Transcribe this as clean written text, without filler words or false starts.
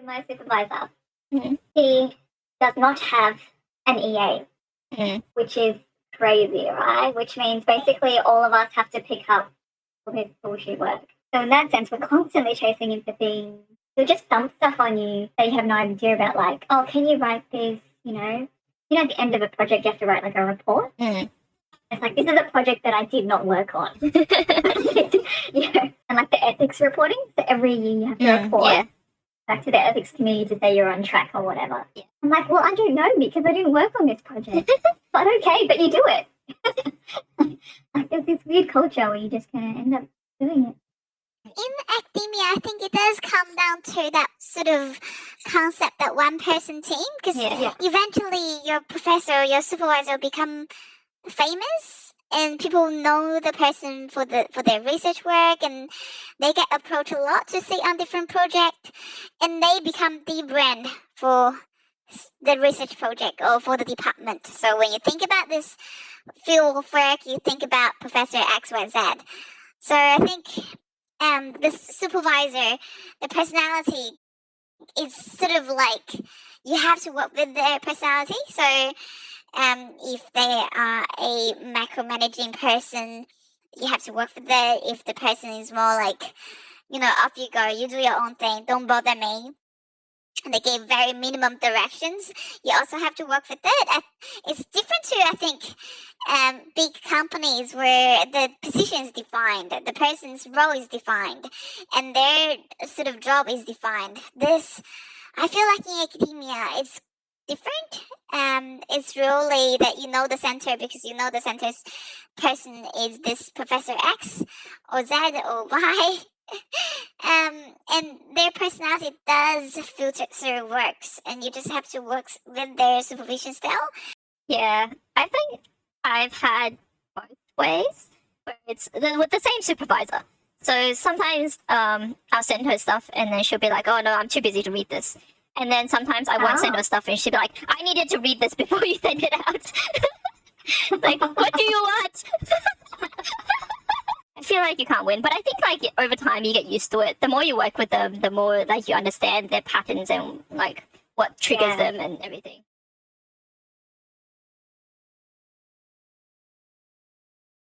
with my supervisor, he does not have an EA, which is crazy, right? Which means basically all of us have to pick up all his bullshit work. So in that sense, we're constantly chasing him for things. He'll just dump stuff on you that you have no idea about, like, oh, can you write this, at the end of a project, you have to write, like, a report. It's like, this is a project that I did not work on. And, like, the ethics reporting. So every year you have to report back to the ethics committee to say you're on track or whatever. Yeah. I'm like, well, I don't know because I didn't work on this project. But okay, but you do it. Like, there's this weird culture where you just kind of end up doing it. In academia, I think it does come down to that sort of concept that one person team, because eventually your professor or your supervisor will become famous and people know the person for their research work, and they get approached a lot to sit on different projects, and they become the brand for the research project or for the department. So when you think about this field of work, you think about Professor XYZ. So I think the supervisor, the personality, is sort of like you have to work with their personality. So if they are a micromanaging person, you have to work with that. If the person is more like, off you go, you do your own thing, don't bother me, and they give very minimum directions, you also have to work with that. It's different to, I think, big companies where the position is defined, the person's role is defined, and their sort of job is defined. This, I feel like in academia, it's different. It's really that you know the center because you know the center's person is this Professor X or Z or Y. And their personality does filter through works, and you just have to work with their supervision style. Yeah, I think I've had both ways, where it's with the same supervisor. So sometimes I'll send her stuff, and then she'll be like, oh no, I'm too busy to read this. And then sometimes I won't send her stuff, and she'll be like, I needed to read this before you send it out. Like, what do you want? I feel like you can't win, but I think like over time you get used to it. The more you work with them, the more like you understand their patterns and like what triggers them and everything.